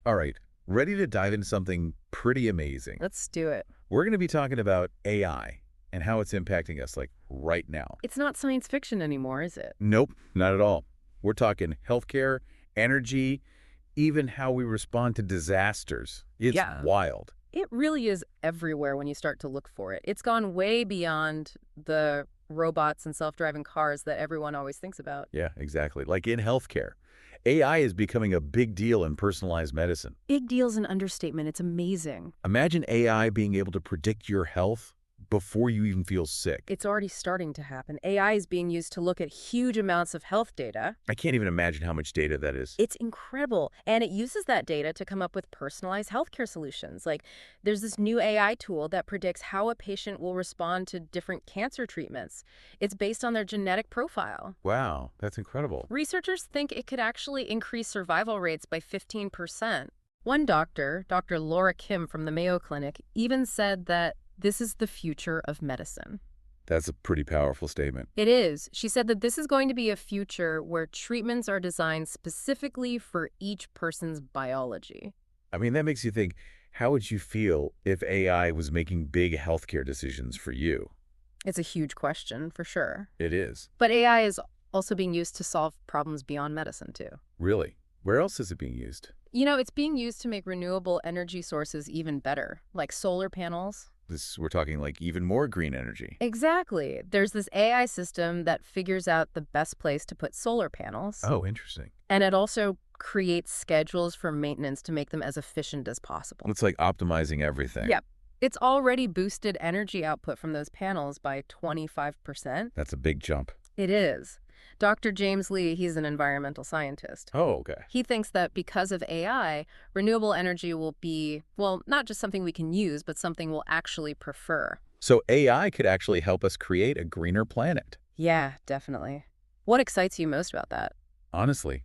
All right, ready to dive into something pretty amazing. Let's do it. We're going to be talking about AI and how it's impacting us, like, right now. It's not science fiction anymore, is it? Nope, not at all. We're talking healthcare, energy, even how we respond to disasters. It's Yeah. wild. It really is everywhere when you start to look for it. It's gone way beyond the robots and self-driving cars that everyone always thinks about. Yeah, exactly. Like in healthcare, AI is becoming a big deal in personalized medicine. Big deal's an understatement. It's amazing. Imagine AI being able to predict your health before you even feel sick. It's already starting to happen. AI is being used to look at huge amounts of health data. I can't even imagine how much data that is. It's incredible. And it uses that data to come up with personalized healthcare solutions. Like, there's this new AI tool that predicts how a patient will respond to different cancer treatments. It's based on their genetic profile. Wow, that's incredible. Researchers think it could actually increase survival rates by 15%. One doctor, Dr. Laura Kim from the Mayo Clinic, even said that this is the future of medicine. That's a pretty powerful statement. It is. She said that this is going to be a future where treatments are designed specifically for each person's biology. I mean, that makes you think, how would you feel if AI was making big healthcare decisions for you? It's a huge question, for sure. It is. But AI is also being used to solve problems beyond medicine, too. Really? Where else is it being used? You know, it's being used to make renewable energy sources even better, like solar panels. We're talking like even more green energy. Exactly. There's this AI system that figures out the best place to put solar panels. Oh, interesting. And it also creates schedules for maintenance to make them as efficient as possible. It's like optimizing everything. Yep. It's already boosted energy output from those panels by 25%. That's a big jump. It is. Dr. James Lee, he's an environmental scientist. Oh, okay. He thinks that because of AI, renewable energy will be, well, not just something we can use, but something we'll actually prefer. So AI could actually help us create a greener planet. Yeah, definitely. What excites you most about that? Honestly,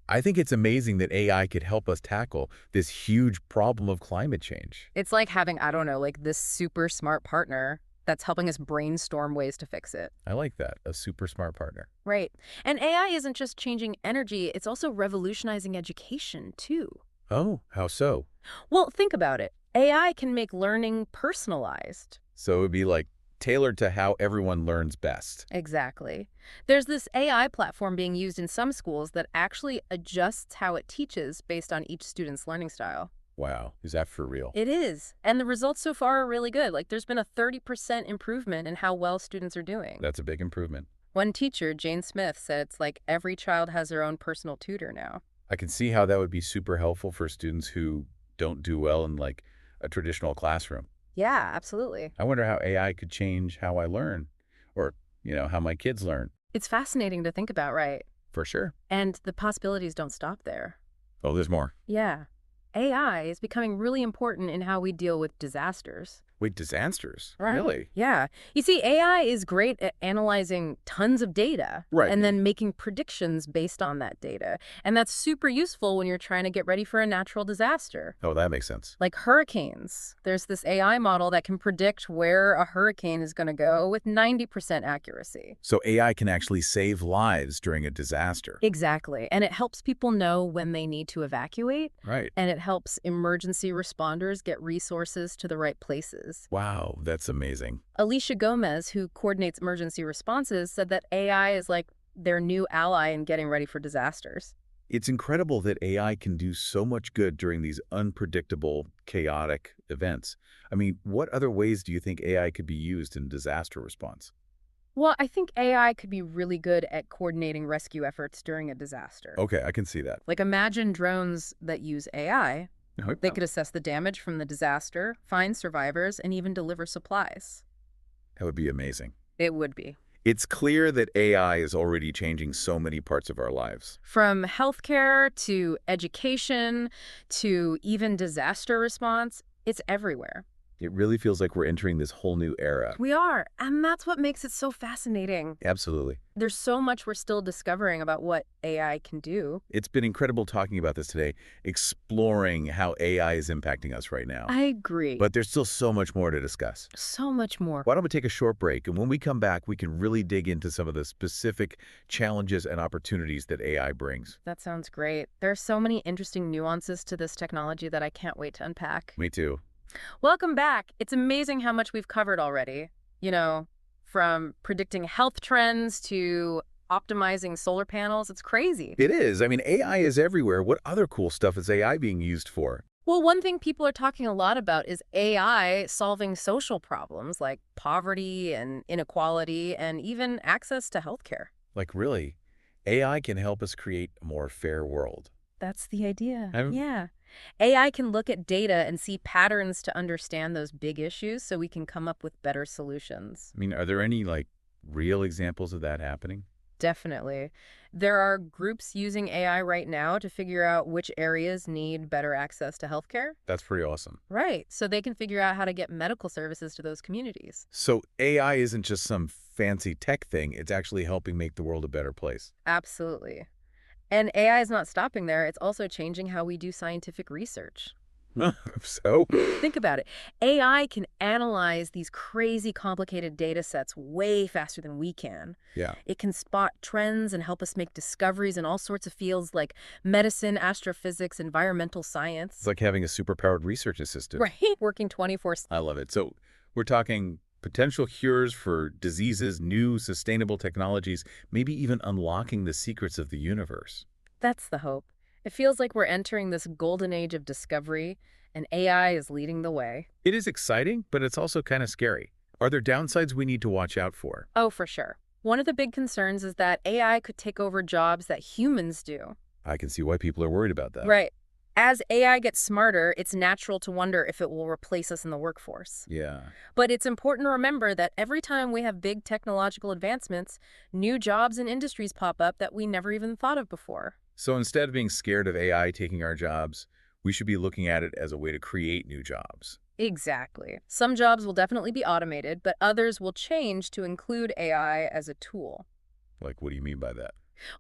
I think it's amazing that AI could help us tackle this huge problem of climate change. It's like having, I don't know, like this super smart partner that's helping us brainstorm ways to fix it. I like that, a super smart partner. Right. And AI isn't just changing energy, it's also revolutionizing education, too. Oh, how so? Well, think about it. AI can make learning personalized. So it would be like tailored to how everyone learns best. Exactly. There's this AI platform being used in some schools that actually adjusts how it teaches based on each student's learning style. Wow, is that for real? It is. And the results so far are really good. Like, there's been a 30% improvement in how well students are doing. That's a big improvement. One teacher, Jane Smith, said it's like every child has their own personal tutor now. I can see how that would be super helpful for students who don't do well in like a traditional classroom. Yeah, absolutely. I wonder how AI could change how I learn or, how my kids learn. It's fascinating to think about, right? For sure. And the possibilities don't stop there. Oh, there's more. Yeah. AI is becoming really important in how we deal with disasters. Wait, disasters? Right. Really? Yeah. You see, AI is great at analyzing tons of data Right. and then making predictions based on that data. And that's super useful when you're trying to get ready for a natural disaster. Oh, that makes sense. Like hurricanes. There's this AI model that can predict where a hurricane is going to go with 90% accuracy. So AI can actually save lives during a disaster. Exactly. And it helps people know when they need to evacuate. Right. And it helps emergency responders get resources to the right places. Wow, that's amazing. Alicia Gomez, who coordinates emergency responses, said that AI is like their new ally in getting ready for disasters. It's incredible that AI can do so much good during these unpredictable, chaotic events. I mean, what other ways do you think AI could be used in disaster response? Well, I think AI could be really good at coordinating rescue efforts during a disaster. Okay, I can see that. Like, imagine drones that use AI. Oh, They could assess the damage from the disaster, find survivors, and even deliver supplies. That would be amazing. It would be. It's clear that AI is already changing so many parts of our lives. From healthcare to education to even disaster response, it's everywhere. It really feels like we're entering this whole new era. We are, and that's what makes it so fascinating. Absolutely. There's so much we're still discovering about what AI can do. It's been incredible talking about this today, exploring how AI is impacting us right now. I agree. But there's still so much more to discuss. So much more. Why don't we take a short break, and when we come back, we can really dig into some of the specific challenges and opportunities that AI brings. That sounds great. There are so many interesting nuances to this technology that I can't wait to unpack. Me too. Welcome back. It's amazing how much we've covered already. From predicting health trends to optimizing solar panels. It's crazy. It is. I mean, AI is everywhere. What other cool stuff is AI being used for? Well, one thing people are talking a lot about is AI solving social problems like poverty and inequality and even access to healthcare. Like, really, AI can help us create a more fair world. That's the idea. I'm- Yeah. AI can look at data and see patterns to understand those big issues so we can come up with better solutions. I mean, are there any, real examples of that happening? Definitely. There are groups using AI right now to figure out which areas need better access to healthcare. That's pretty awesome. Right. So they can figure out how to get medical services to those communities. So AI isn't just some fancy tech thing. It's actually helping make the world a better place. Absolutely. And AI is not stopping there. It's also changing how we do scientific research. So? Think about it. AI can analyze these crazy complicated data sets way faster than we can. Yeah. It can spot trends and help us make discoveries in all sorts of fields like medicine, astrophysics, environmental science. It's like having a superpowered research assistant. Right. Working 24/7. I love it. So we're talking potential cures for diseases, new sustainable technologies, maybe even unlocking the secrets of the universe. That's the hope. It feels like we're entering this golden age of discovery, and AI is leading the way. It is exciting, but it's also kind of scary. Are there downsides we need to watch out for? Oh, for sure. One of the big concerns is that AI could take over jobs that humans do. I can see why people are worried about that. Right. As AI gets smarter, it's natural to wonder if it will replace us in the workforce. Yeah. But it's important to remember that every time we have big technological advancements, new jobs and industries pop up that we never even thought of before. So instead of being scared of AI taking our jobs, we should be looking at it as a way to create new jobs. Exactly. Some jobs will definitely be automated, but others will change to include AI as a tool. Like, what do you mean by that?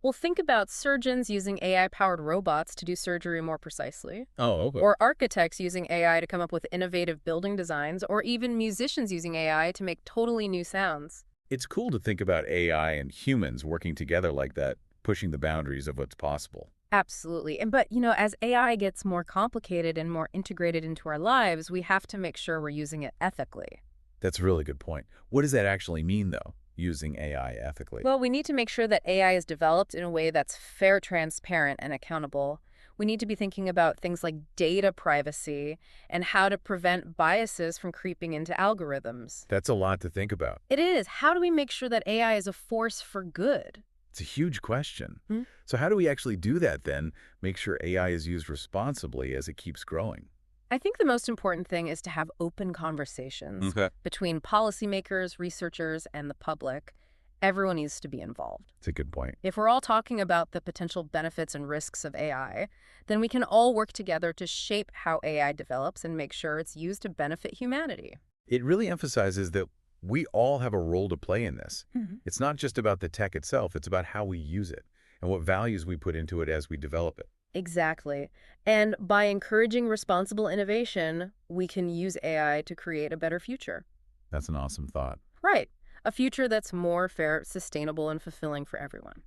Well, think about surgeons using AI-powered robots to do surgery more precisely, Oh, okay. or architects using AI to come up with innovative building designs, or even musicians using AI to make totally new sounds. It's cool to think about AI and humans working together like that, pushing the boundaries of what's possible. Absolutely. But, as AI gets more complicated and more integrated into our lives, we have to make sure we're using it ethically. That's a really good point. What does that actually mean, though, using AI ethically? Well, we need to make sure that AI is developed in a way that's fair, transparent, and accountable. We need to be thinking about things like data privacy and how to prevent biases from creeping into algorithms. That's a lot to think about. It is. How do we make sure that AI is a force for good? It's a huge question. Hmm? So how do we actually do that, then, make sure AI is used responsibly as it keeps growing? I think the most important thing is to have open conversations between policymakers, researchers, and the public. Everyone needs to be involved. It's a good point. If we're all talking about the potential benefits and risks of AI, then we can all work together to shape how AI develops and make sure it's used to benefit humanity. It really emphasizes that we all have a role to play in this. It's not just about the tech itself, it's about how we use it and what values we put into it as we develop it. Exactly. And by encouraging responsible innovation, we can use AI to create a better future. That's an awesome thought. Right. A future that's more fair, sustainable, and fulfilling for everyone.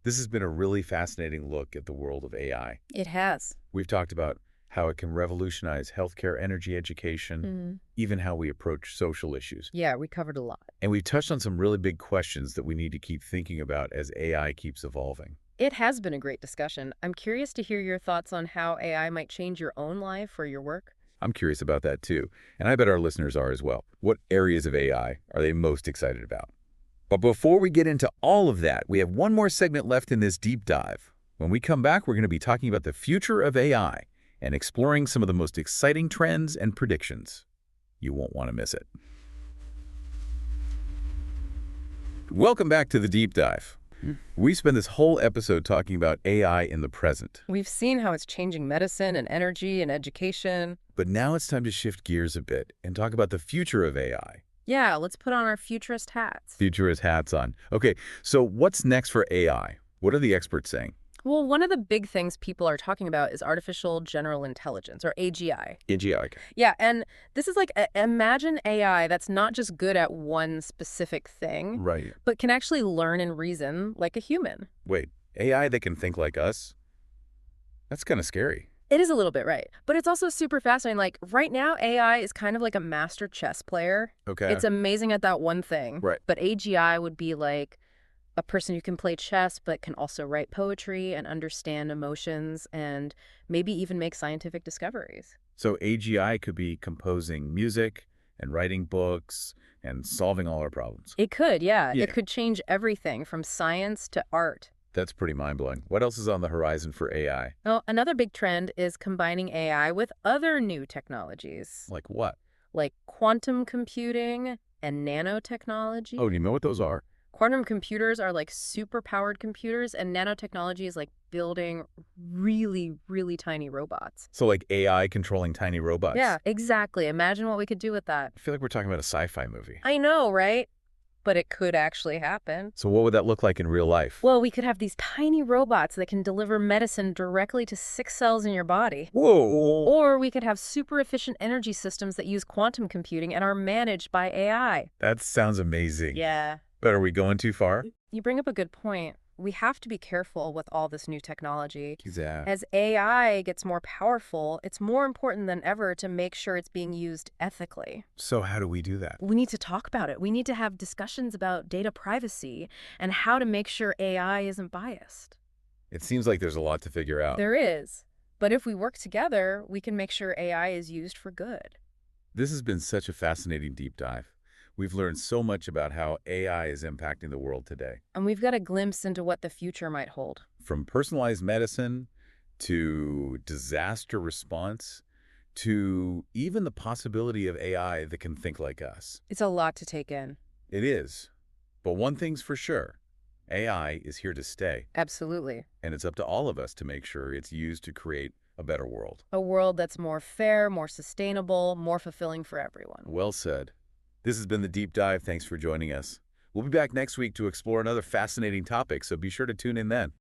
This has been a really fascinating look at the world of AI. It has. We've talked about how it can revolutionize healthcare, energy, education, even how we approach social issues. Yeah, we covered a lot. And we've touched on some really big questions that we need to keep thinking about as AI keeps evolving. It has been a great discussion. I'm curious to hear your thoughts on how AI might change your own life or your work. I'm curious about that too, and I bet our listeners are as well. What areas of AI are they most excited about? But before we get into all of that, we have one more segment left in this deep dive. When we come back, we're going to be talking about the future of AI and exploring some of the most exciting trends and predictions. You won't want to miss it. Welcome back to the deep dive. We spend this whole episode talking about AI in the present. We've seen how it's changing medicine and energy and education. But now it's time to shift gears a bit and talk about the future of AI. Yeah, let's put on our futurist hats. Futurist hats on. Okay, so what's next for AI? What are the experts saying? Well, one of the big things people are talking about is artificial general intelligence, or AGI. AGI, okay. Yeah, and this is like, imagine AI that's not just good at one specific thing, Right. but can actually learn and reason like a human. Wait, AI that can think like us? That's kind of scary. It is a little bit, right? But it's also super fascinating. Like, right now, AI is kind of like a master chess player. Okay. It's amazing at that one thing. Right. But AGI would be like a person who can play chess but can also write poetry and understand emotions and maybe even make scientific discoveries. So AGI could be composing music and writing books and solving all our problems. It could, yeah. Yeah. It could change everything from science to art. That's pretty mind-blowing. What else is on the horizon for AI? Well, another big trend is combining AI with other new technologies, Like what? like quantum computing and nanotechnology. Oh, do you know what those are? Quantum computers are like super-powered computers, and nanotechnology is like building really, really tiny robots. So like AI controlling tiny robots? Yeah, exactly. Imagine what we could do with that. I feel like we're talking about a sci-fi movie. I know, right? But it could actually happen. So what would that look like in real life? Well, we could have these tiny robots that can deliver medicine directly to 6 cells in your body. Whoa! Or we could have super efficient energy systems that use quantum computing and are managed by AI. That sounds amazing. Yeah. But are we going too far? You bring up a good point. We have to be careful with all this new technology. Exactly. As AI gets more powerful, it's more important than ever to make sure it's being used ethically. So how do we do that? We need to talk about it. We need to have discussions about data privacy and how to make sure AI isn't biased. It seems like there's a lot to figure out. There is. But if we work together, we can make sure AI is used for good. This has been such a fascinating deep dive. We've learned so much about how AI is impacting the world today. And we've got a glimpse into what the future might hold. From personalized medicine to disaster response to even the possibility of AI that can think like us. It's a lot to take in. It is. But one thing's for sure. AI is here to stay. Absolutely. And it's up to all of us to make sure it's used to create a better world. A world that's more fair, more sustainable, more fulfilling for everyone. Well said. This has been The Deep Dive. Thanks for joining us. We'll be back next week to explore another fascinating topic, so be sure to tune in then.